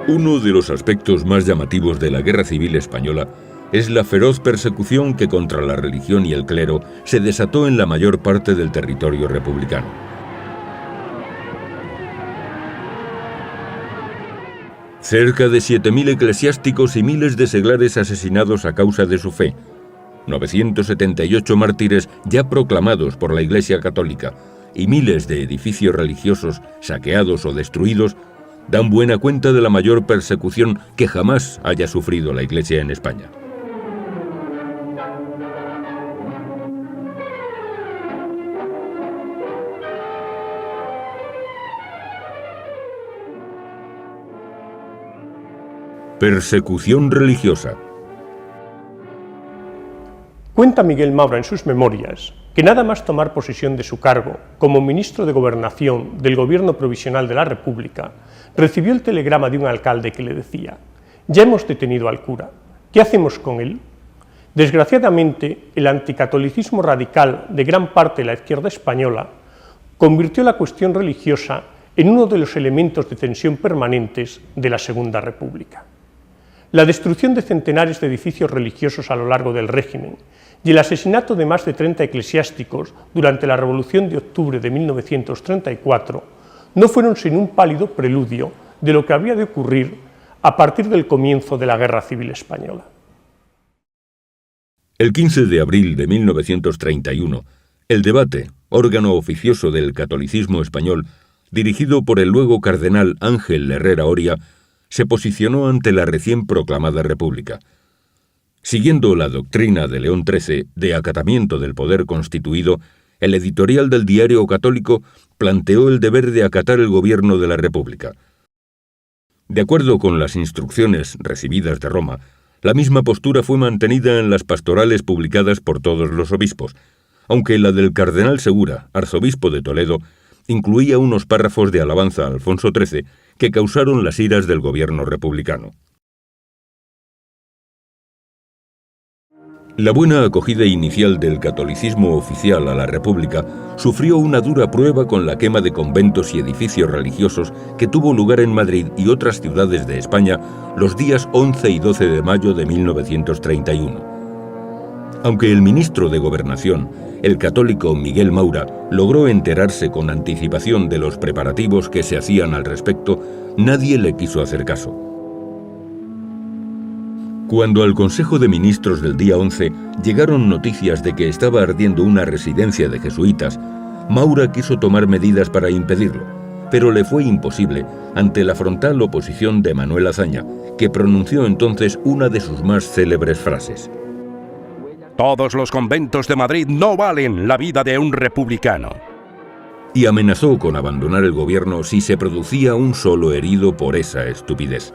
Uno de los aspectos más llamativos de la Guerra Civil Española es la feroz persecución que contra la religión y el clero se desató en la mayor parte del territorio republicano. Cerca de 7.000 eclesiásticos y miles de seglares asesinados a causa de su fe, 978 mártires ya proclamados por la Iglesia Católica y miles de edificios religiosos saqueados o destruidos dan buena cuenta de la mayor persecución que jamás haya sufrido la Iglesia en España. Persecución religiosa. Cuenta Miguel Maura en sus memorias que nada más tomar posesión de su cargo como ministro de Gobernación del Gobierno Provisional de la República, recibió el telegrama de un alcalde que le decía: «Ya hemos detenido al cura, ¿qué hacemos con él?». Desgraciadamente, el anticatolicismo radical de gran parte de la izquierda española convirtió la cuestión religiosa en uno de los elementos de tensión permanentes de la Segunda República. La destrucción de centenares de edificios religiosos a lo largo del régimen y el asesinato de más de 30 eclesiásticos durante la Revolución de Octubre de 1934 no fueron sino un pálido preludio de lo que había de ocurrir a partir del comienzo de la Guerra Civil Española. El 15 de abril de 1931, el Debate, órgano oficioso del catolicismo español, dirigido por el luego cardenal Ángel Herrera Oria, se posicionó ante la recién proclamada República. Siguiendo la doctrina de León XIII de acatamiento del poder constituido, el editorial del Diario Católico planteó el deber de acatar el gobierno de la República. De acuerdo con las instrucciones recibidas de Roma, la misma postura fue mantenida en las pastorales publicadas por todos los obispos, aunque la del cardenal Segura, arzobispo de Toledo, incluía unos párrafos de alabanza a Alfonso XIII que causaron las iras del gobierno republicano. La buena acogida inicial del catolicismo oficial a la República sufrió una dura prueba con la quema de conventos y edificios religiosos que tuvo lugar en Madrid y otras ciudades de España los días 11 y 12 de mayo de 1931. Aunque el ministro de Gobernación, el católico Miguel Maura, logró enterarse con anticipación de los preparativos que se hacían al respecto, nadie le quiso hacer caso. Cuando al Consejo de Ministros del día 11 llegaron noticias de que estaba ardiendo una residencia de jesuitas, Maura quiso tomar medidas para impedirlo, pero le fue imposible ante la frontal oposición de Manuel Azaña, que pronunció entonces una de sus más célebres frases: «Todos los conventos de Madrid no valen la vida de un republicano». Y amenazó con abandonar el gobierno si se producía un solo herido por esa estupidez.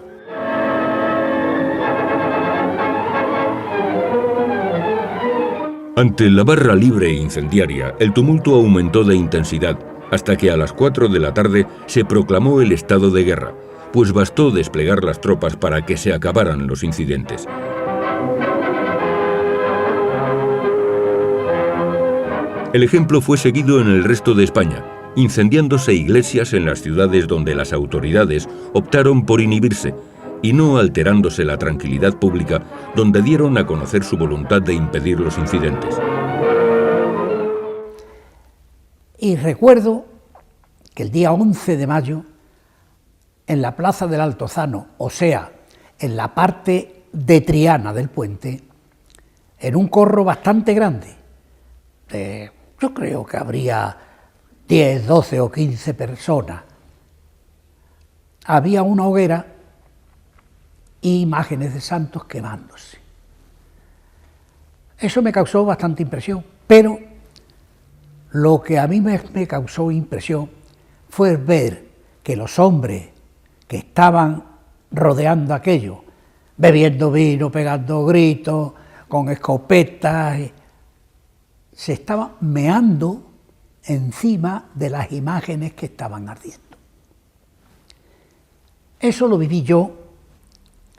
Ante la barra libre e incendiaria, el tumulto aumentó de intensidad, hasta que a las 4 de la tarde se proclamó el estado de guerra, pues bastó desplegar las tropas para que se acabaran los incidentes. El ejemplo fue seguido en el resto de España, incendiándose iglesias en las ciudades donde las autoridades optaron por inhibirse, y no alterándose la tranquilidad pública, donde dieron a conocer su voluntad de impedir los incidentes. Y recuerdo que el día 11 de mayo, en la plaza del Altozano, o sea, en la parte de Triana del puente, en un corro bastante grande, yo creo que habría 10, 12 o 15 personas, había una hoguera y imágenes de santos quemándose. Eso me causó bastante impresión, pero lo que a mí me causó impresión fue ver que los hombres que estaban rodeando aquello, bebiendo vino, pegando gritos, con escopetas, se estaban meando encima de las imágenes que estaban ardiendo. Eso lo viví yo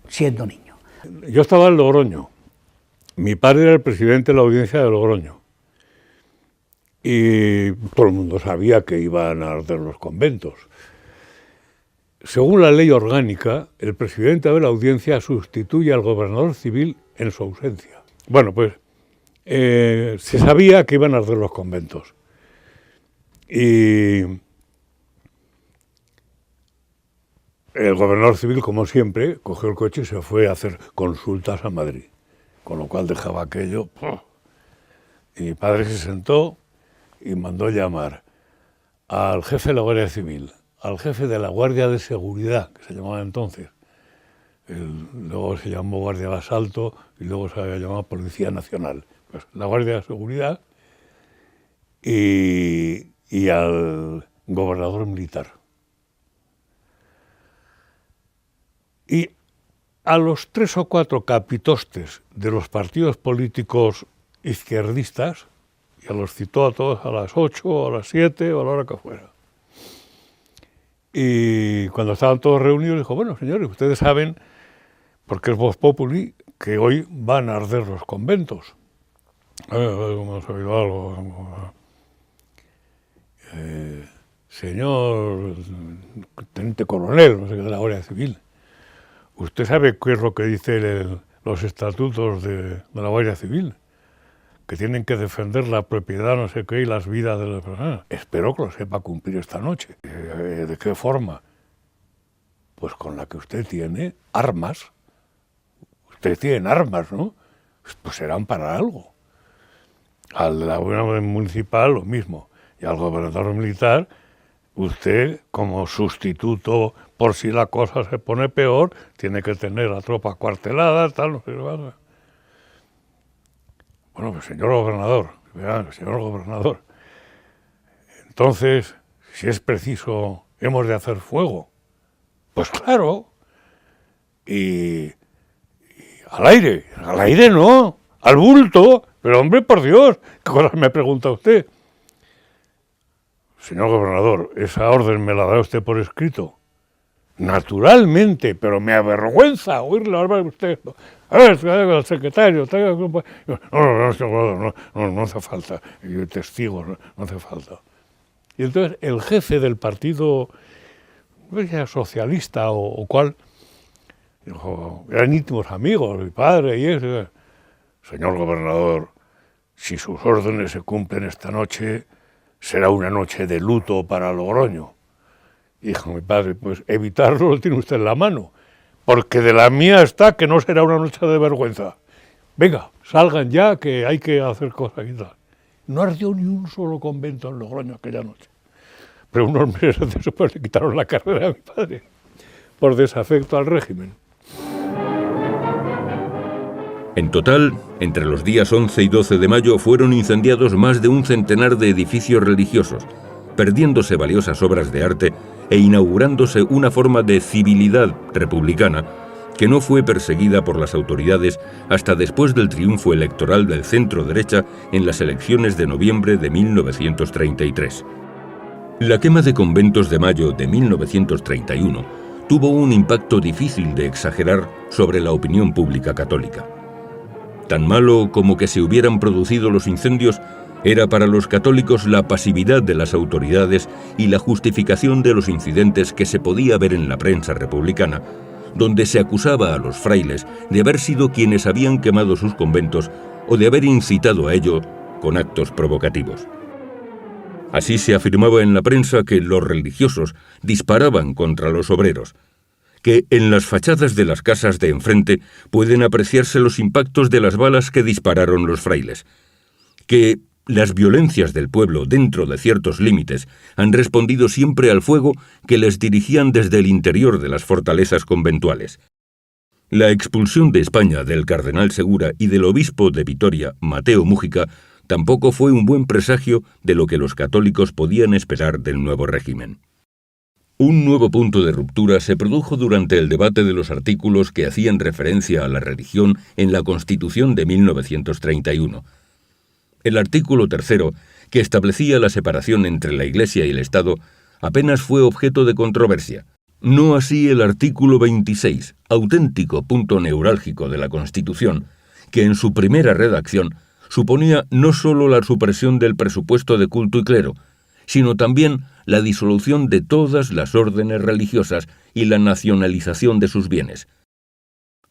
siendo niño. Yo estaba en Logroño. Mi padre era el presidente de la audiencia de Logroño. Y todo el mundo sabía que iban a arder los conventos. según la ley orgánica, el presidente de la Audiencia sustituye al gobernador civil en su ausencia. Bueno, pues se sabía que iban a arder los conventos. Y el gobernador civil, como siempre, cogió el coche y se fue a hacer consultas a Madrid, con lo cual dejaba aquello. Y mi padre se sentó y mandó llamar al jefe de la Guardia Civil, al jefe de la Guardia de Seguridad, que se llamaba entonces, luego se llamó Guardia de Asalto y luego se había llamado Policía Nacional, pues la Guardia de Seguridad y al gobernador militar. Y a los 3 o 4 capitostes de los partidos políticos izquierdistas, ya los citó a todos a las 8 o a las 7 o a la hora que fuera. Y cuando estaban todos reunidos dijo, bueno, señores, ustedes saben, porque es Vox Populi, que hoy van a arder los conventos. ¿Hemos oído algo? Señor teniente coronel, no sé qué, de la Guardia Civil, ¿usted sabe qué es lo que dicen los estatutos de la Guardia Civil? Que tienen que defender la propiedad, no sé qué, y las vidas de las personas. Espero que lo sepa cumplir esta noche. ¿De qué forma? Pues con la que usted tiene armas. Usted tiene armas, ¿no? Pues serán para algo. Al de la Guardia Municipal lo mismo. Y al gobernador militar, usted, como sustituto, por si la cosa se pone peor, tiene que tener la tropa cuartelada, tal, no sé qué. Bueno, pues señor gobernador, entonces, si es preciso, hemos de hacer fuego. Pues claro, y al aire no, al bulto, pero hombre, por Dios, ¿qué cosas me pregunta usted? Señor gobernador, esa orden me la da usted por escrito. Naturalmente, pero me avergüenza oírle hablar usted. A ver, traiga al secretario, traiga al grupo. No hace falta. Y testigos, no hace falta. Y entonces el jefe del partido socialista o cual, dijo, eran íntimos amigos, mi padre y eso. Señor gobernador, si sus órdenes se cumplen esta noche, será una noche de luto para Logroño. Dijo mi padre, pues evitarlo lo tiene usted en la mano, porque de la mía está que no será una noche de vergüenza. Venga, salgan ya, que hay que hacer cosas y tal. No ardió ni un solo convento en Logroño aquella noche. Pero unos meses después le quitaron la carrera a mi padre, por desafecto al régimen. En total, entre los días 11 y 12 de mayo fueron incendiados más de un centenar de edificios religiosos, perdiéndose valiosas obras de arte e inaugurándose una forma de civilidad republicana que no fue perseguida por las autoridades hasta después del triunfo electoral del centro-derecha en las elecciones de noviembre de 1933. La quema de conventos de mayo de 1931 tuvo un impacto difícil de exagerar sobre la opinión pública católica. Tan malo como que se hubieran producido los incendios era para los católicos la pasividad de las autoridades y la justificación de los incidentes que se podía ver en la prensa republicana, donde se acusaba a los frailes de haber sido quienes habían quemado sus conventos o de haber incitado a ello con actos provocativos. Así se afirmaba en la prensa que los religiosos disparaban contra los obreros, que en las fachadas de las casas de enfrente pueden apreciarse los impactos de las balas que dispararon los frailes, que las violencias del pueblo dentro de ciertos límites han respondido siempre al fuego que les dirigían desde el interior de las fortalezas conventuales. La expulsión de España del cardenal Segura y del obispo de Vitoria, Mateo Mújica, tampoco fue un buen presagio de lo que los católicos podían esperar del nuevo régimen. Un nuevo punto de ruptura se produjo durante el debate de los artículos que hacían referencia a la religión en la Constitución de 1931. El artículo 3, que establecía la separación entre la Iglesia y el Estado, apenas fue objeto de controversia. No así el artículo 26, auténtico punto neurálgico de la Constitución, que en su primera redacción suponía no solo la supresión del presupuesto de culto y clero, sino también la disolución de todas las órdenes religiosas y la nacionalización de sus bienes.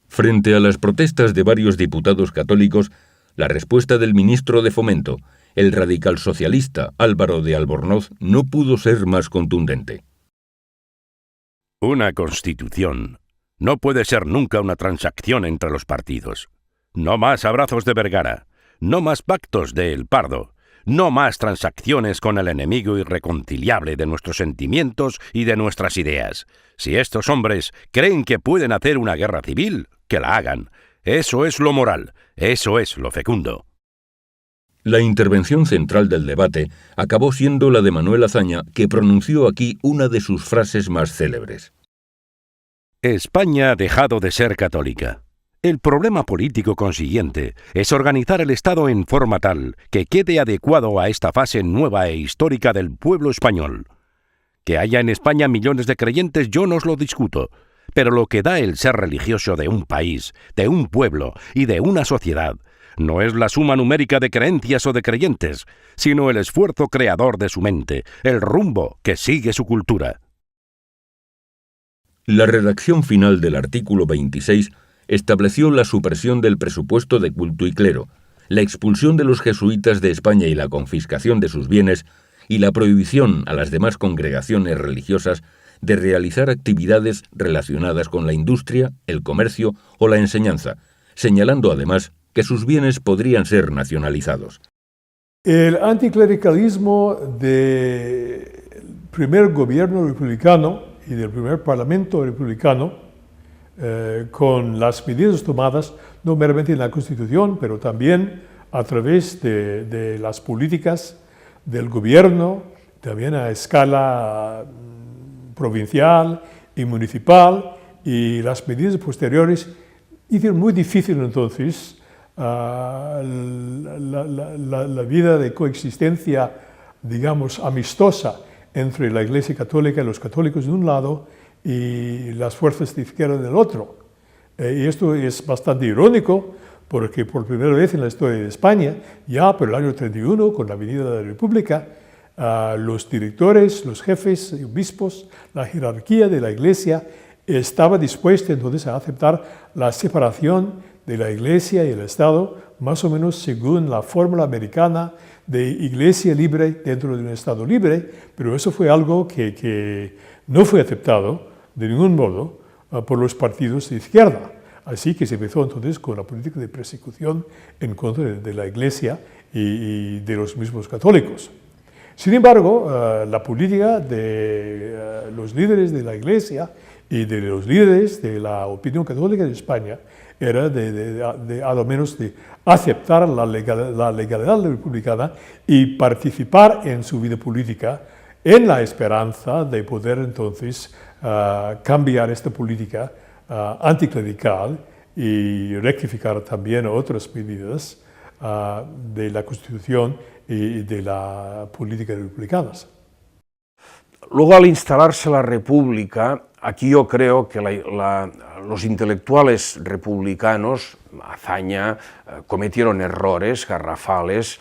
Frente a las protestas de varios diputados católicos, la respuesta del ministro de Fomento, el radical socialista Álvaro de Albornoz, no pudo ser más contundente. Una constitución no puede ser nunca una transacción entre los partidos. No más abrazos de Vergara, no más pactos de El Pardo, no más transacciones con el enemigo irreconciliable de nuestros sentimientos y de nuestras ideas. Si estos hombres creen que pueden hacer una guerra civil, que la hagan. Eso es lo moral, eso es lo fecundo. La intervención central del debate acabó siendo la de Manuel Azaña, que pronunció aquí una de sus frases más célebres. España ha dejado de ser católica. El problema político consiguiente es organizar el Estado en forma tal que quede adecuado a esta fase nueva e histórica del pueblo español. Que haya en España millones de creyentes yo no os lo discuto, pero lo que da el ser religioso de un país, de un pueblo y de una sociedad no es la suma numérica de creencias o de creyentes, sino el esfuerzo creador de su mente, el rumbo que sigue su cultura. La redacción final del artículo 26 estableció la supresión del presupuesto de culto y clero, la expulsión de los jesuitas de España y la confiscación de sus bienes, y la prohibición a las demás congregaciones religiosas de realizar actividades relacionadas con la industria, el comercio o la enseñanza, señalando además que sus bienes podrían ser nacionalizados. El anticlericalismo del primer gobierno republicano y del primer parlamento republicano, con las medidas tomadas no meramente en la Constitución, pero también a través de las políticas del gobierno, también a escala provincial y municipal, y las medidas posteriores hicieron muy difícil entonces la vida de coexistencia, digamos, amistosa entre la Iglesia Católica y los católicos de un lado y las fuerzas de izquierda del otro. Y esto es bastante irónico porque por primera vez en la historia de España, ya por el año 31, con la venida de la República, los directores, los jefes, obispos, la jerarquía de la Iglesia estaba dispuesta entonces a aceptar la separación de la Iglesia y el Estado, más o menos según la fórmula americana de Iglesia libre dentro de un Estado libre, pero eso fue algo que no fue aceptado de ningún modo por los partidos de izquierda. Así que se empezó entonces con la política de persecución en contra de la Iglesia y de los mismos católicos. Sin embargo, la política de los líderes de la Iglesia y de los líderes de la opinión católica de España era a lo menos de aceptar la legalidad republicana y participar en su vida política en la esperanza de poder entonces cambiar esta política anticlerical y rectificar también otras medidas de la Constitución y de la política republicanas. Luego, al instalarse la República, aquí yo creo que los intelectuales republicanos, Azaña, cometieron errores garrafales,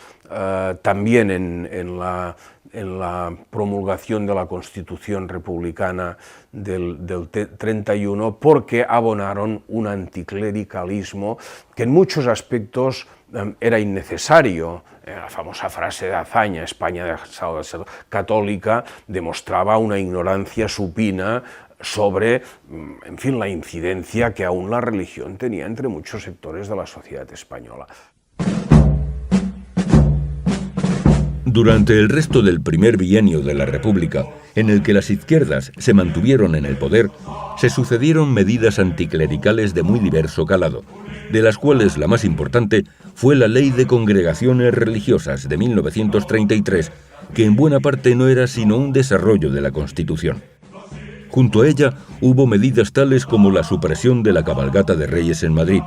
también en la promulgación de la Constitución republicana del 31, porque abonaron un anticlericalismo que en muchos aspectos era innecesario. La famosa frase de Azaña, España dejado de ser católica, demostraba una ignorancia supina sobre, en fin, la incidencia que aún la religión tenía entre muchos sectores de la sociedad española. Durante el resto del primer bienio de la República, en el que las izquierdas se mantuvieron en el poder, se sucedieron medidas anticlericales de muy diverso calado, de las cuales la más importante fue la Ley de Congregaciones Religiosas de 1933, que en buena parte no era sino un desarrollo de la Constitución. Junto a ella hubo medidas tales como la supresión de la cabalgata de Reyes en Madrid,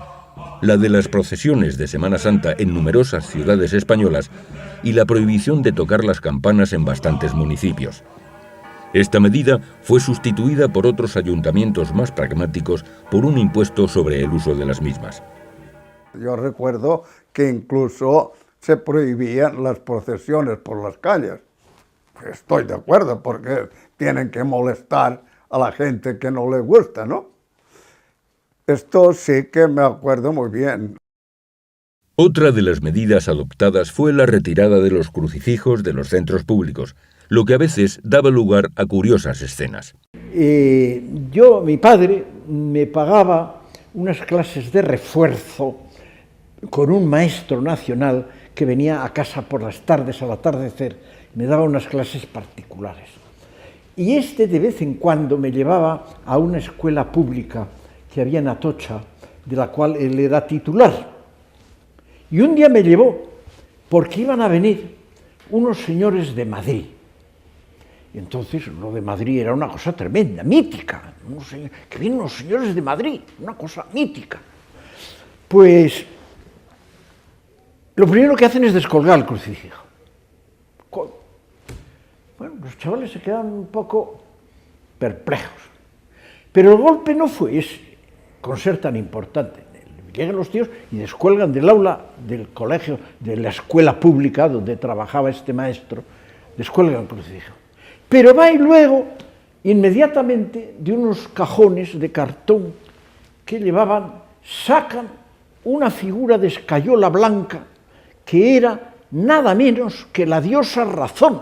la de las procesiones de Semana Santa en numerosas ciudades españolas y la prohibición de tocar las campanas en bastantes municipios. Esta medida fue sustituida por otros ayuntamientos más pragmáticos por un impuesto sobre el uso de las mismas. Yo recuerdo que incluso se prohibían las procesiones por las calles. estoy de acuerdo, porque tienen que molestar a la gente que no les gusta, ¿no? Esto sí que me acuerdo muy bien. Otra de las medidas adoptadas fue la retirada de los crucifijos de los centros públicos, lo que a veces daba lugar a curiosas escenas. Mi padre me pagaba unas clases de refuerzo con un maestro nacional que venía a casa por las tardes, al atardecer, me daba unas clases particulares. Y de vez en cuando me llevaba a una escuela pública que había en Atocha, de la cual él era titular. Y un día me llevó, porque iban a venir unos señores de Madrid. Y entonces lo de Madrid era una cosa tremenda, mítica. Que vienen los señores de Madrid, una cosa mítica. Pues lo primero que hacen es descolgar el crucifijo. Bueno, los chavales se quedan un poco perplejos. Pero el golpe no fue con ser tan importante. Llegan los tíos y descuelgan del aula del colegio, de la escuela pública donde trabajaba este maestro, descuelgan el crucifijo. Pero va y luego, inmediatamente, de unos cajones de cartón que llevaban, sacan una figura de escayola blanca que era nada menos que la diosa Razón.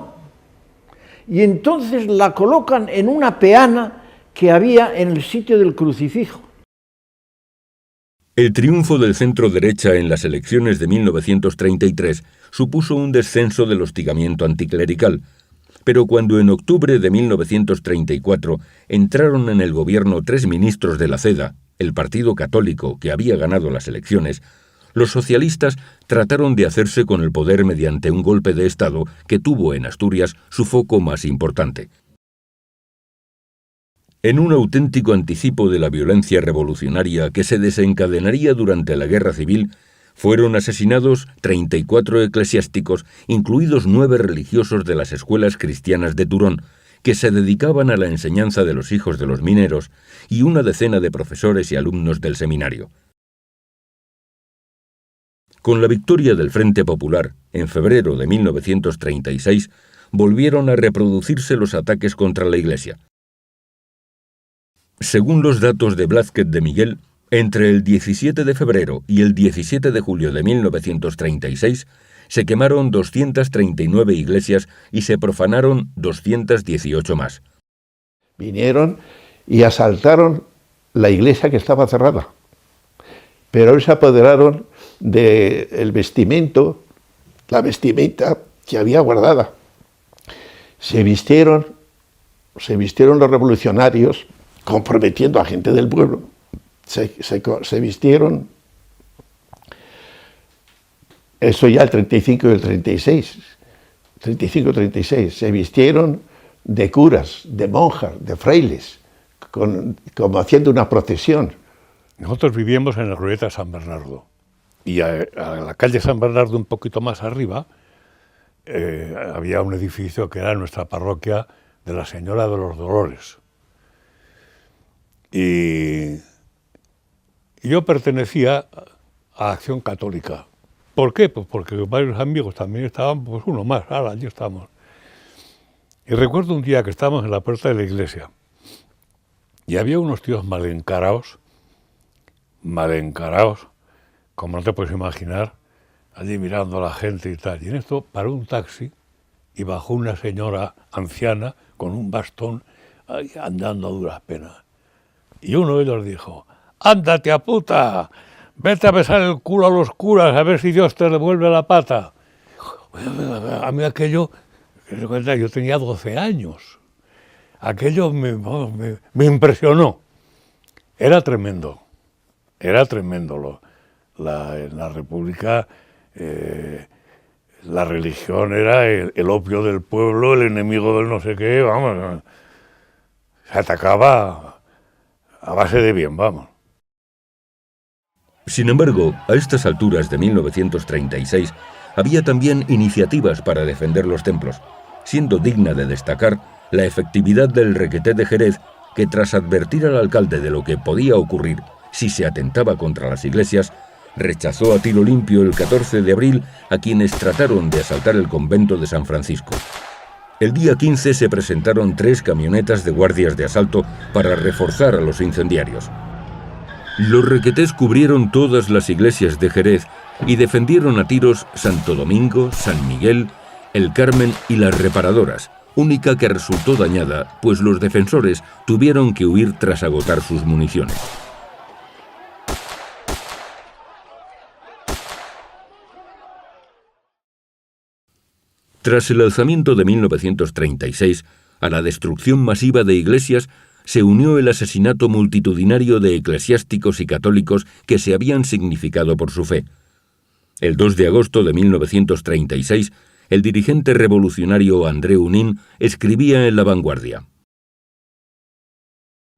Y entonces la colocan en una peana que había en el sitio del crucifijo. El triunfo del centro-derecha en las elecciones de 1933 supuso un descenso del hostigamiento anticlerical, pero cuando en octubre de 1934 entraron en el gobierno 3 ministros de la CEDA, el partido católico que había ganado las elecciones, los socialistas trataron de hacerse con el poder mediante un golpe de Estado que tuvo en Asturias su foco más importante. En un auténtico anticipo de la violencia revolucionaria que se desencadenaría durante la Guerra Civil, fueron asesinados 34 eclesiásticos, incluidos 9 religiosos de las escuelas cristianas de Turón, que se dedicaban a la enseñanza de los hijos de los mineros, y una decena de profesores y alumnos del seminario. Con la victoria del Frente Popular, en febrero de 1936, volvieron a reproducirse los ataques contra la Iglesia. Según los datos de Blázquez de Miguel, entre el 17 de febrero y el 17 de julio de 1936 se quemaron 239 iglesias y se profanaron 218 más. Vinieron y asaltaron la iglesia que estaba cerrada, pero se apoderaron del vestimento, la vestimenta que había guardada. Se vistieron los revolucionarios, comprometiendo a gente del pueblo, se vistieron, eso ya el 35 y el 36, 35-36, se vistieron de curas, de monjas, de frailes, como haciendo una procesión. Nosotros vivíamos en la Glorieta de San Bernardo, y a la calle San Bernardo, un poquito más arriba, había un edificio que era nuestra parroquia de la Señora de los Dolores. Y yo pertenecía a Acción Católica. ¿Por qué? Pues porque varios amigos también estaban, pues uno más, ahora allí estamos. Y recuerdo un día que estábamos en la puerta de la iglesia y había unos tíos mal encarados, como no te puedes imaginar, allí mirando a la gente y tal. Y en esto paró un taxi y bajó una señora anciana con un bastón andando a duras penas. Y uno de ellos dijo: «¡Ándate a puta! Vete a besar el culo a los curas a ver si Dios te devuelve la pata». A mí aquello, yo tenía 12 años, aquello me impresionó. Era tremendo. En la República la religión era el opio del pueblo, el enemigo del no sé qué, vamos, se atacaba a base de bien, vamos. Sin embargo, a estas alturas de 1936, había también iniciativas para defender los templos, siendo digna de destacar la efectividad del requeté de Jerez, que tras advertir al alcalde de lo que podía ocurrir si se atentaba contra las iglesias, rechazó a tiro limpio el 14 de abril a quienes trataron de asaltar el convento de San Francisco. El día 15 se presentaron 3 camionetas de guardias de asalto para reforzar a los incendiarios. Los requetés cubrieron todas las iglesias de Jerez y defendieron a tiros Santo Domingo, San Miguel, El Carmen y las Reparadoras, única que resultó dañada, pues los defensores tuvieron que huir tras agotar sus municiones. Tras el alzamiento de 1936, a la destrucción masiva de iglesias se unió el asesinato multitudinario de eclesiásticos y católicos que se habían significado por su fe. El 2 de agosto de 1936, el dirigente revolucionario André Unín escribía en La Vanguardia: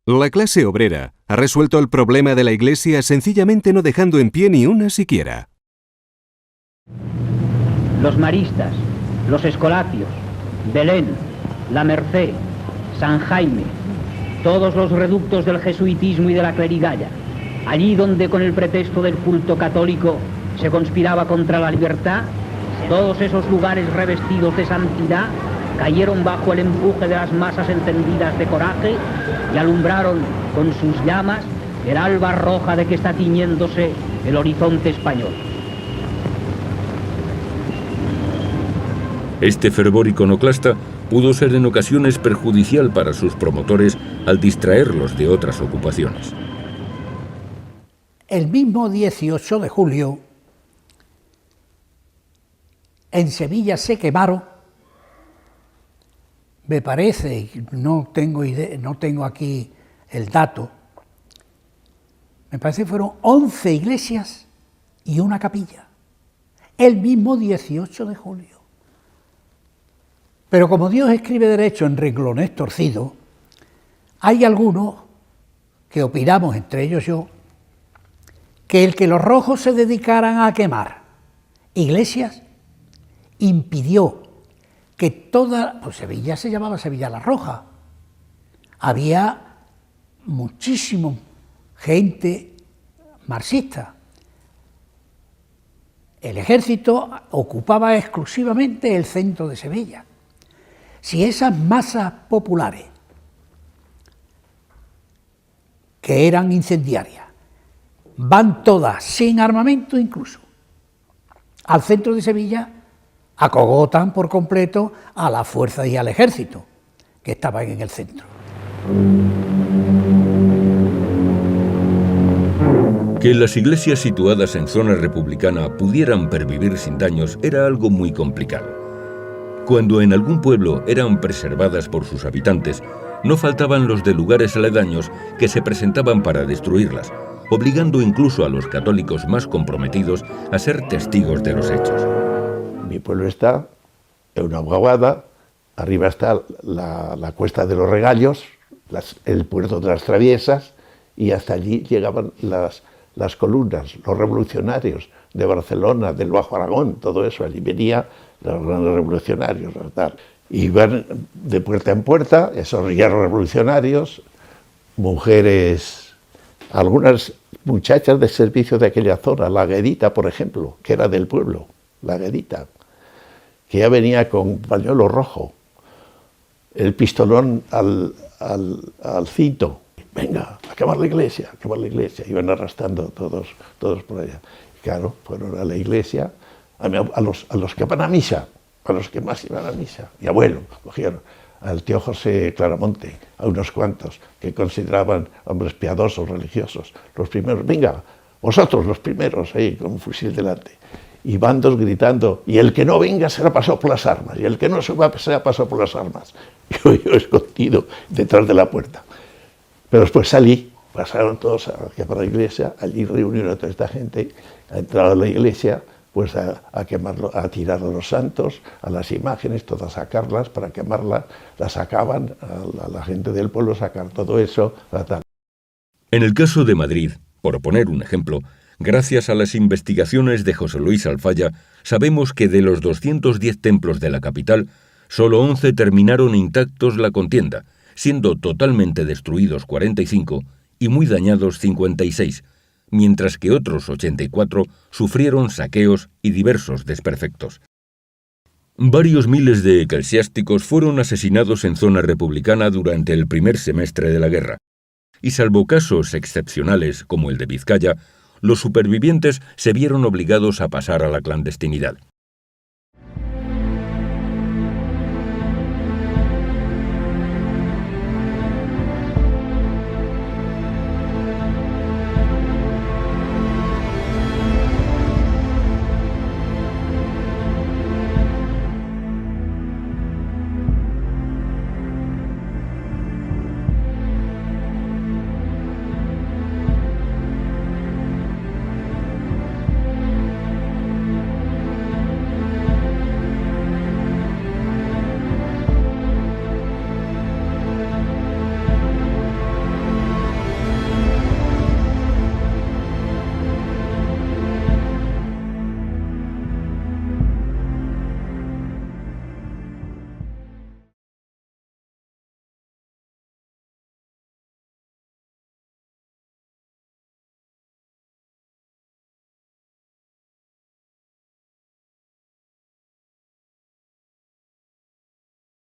La clase obrera ha resuelto el problema de la Iglesia sencillamente no dejando en pie ni una siquiera. Los maristas, los escolapios, Belén, La Merced, San Jaime, todos los reductos del jesuitismo y de la clerigalla, allí donde con el pretexto del culto católico se conspiraba contra la libertad, todos esos lugares revestidos de santidad cayeron bajo el empuje de las masas encendidas de coraje y alumbraron con sus llamas el alba roja de que está tiñéndose el horizonte español. Este fervor iconoclasta pudo ser en ocasiones perjudicial para sus promotores al distraerlos de otras ocupaciones. El mismo 18 de julio, en Sevilla se quemaron, me parece, no tengo aquí el dato, me parece que fueron 11 iglesias y una capilla, el mismo 18 de julio. Pero como Dios escribe derecho en renglones torcidos, hay algunos que opinamos, entre ellos yo, que el que los rojos se dedicaran a quemar iglesias impidió que toda, pues Sevilla se llamaba Sevilla la Roja, había muchísima gente marxista. El ejército ocupaba exclusivamente el centro de Sevilla. Si esas masas populares, que eran incendiarias, van todas sin armamento incluso al centro de Sevilla, acogotan por completo a la fuerza y al ejército que estaban en el centro. Que las iglesias situadas en zona republicana pudieran pervivir sin daños era algo muy complicado. Cuando en algún pueblo eran preservadas por sus habitantes, no faltaban los de lugares aledaños que se presentaban para destruirlas, obligando incluso a los católicos más comprometidos a ser testigos de los hechos. Mi pueblo está en una aguada, arriba está la Cuesta de los Regallos, el puerto de las Traviesas, y hasta allí llegaban las columnas, los revolucionarios de Barcelona, del Bajo Aragón, todo eso, allí venía los grandes revolucionarios, tal. Y van de puerta en puerta, esos guerreros revolucionarios, mujeres, algunas muchachas de servicio de aquella zona, la Guedita, por ejemplo, que era del pueblo, la Guedita, que ya venía con pañuelo rojo, el pistolón al cinto. Venga, a quemar la iglesia, iban arrastrando todos por allá. Y claro, fueron a la iglesia, a los que van a misa, a los que más iban a misa. Mi abuelo, cogieron al tío José Claramonte, a unos cuantos que consideraban hombres piadosos, religiosos, los primeros, venga, vosotros los primeros, ahí con un fusil delante. Y bandos gritando, y el que no venga será pasado por las armas, y el que no suba será pasado por las armas. Yo escondido detrás de la puerta. Pero después salí, pasaron todos aquí para la iglesia, allí reunieron a toda esta gente, a entrar a la iglesia, pues a quemarlo, a tirar a los santos, a las imágenes, todas sacarlas para quemarlas, las sacaban a la gente del pueblo, sacar todo eso, tal. En el caso de Madrid, por poner un ejemplo, gracias a las investigaciones de José Luis Alfaya, sabemos que de los 210 templos de la capital, solo 11 terminaron intactos la contienda, siendo totalmente destruidos 45 y muy dañados 56, mientras que otros 84 sufrieron saqueos y diversos desperfectos. Varios miles de eclesiásticos fueron asesinados en zona republicana durante el primer semestre de la guerra, y salvo casos excepcionales como el de Vizcaya, los supervivientes se vieron obligados a pasar a la clandestinidad.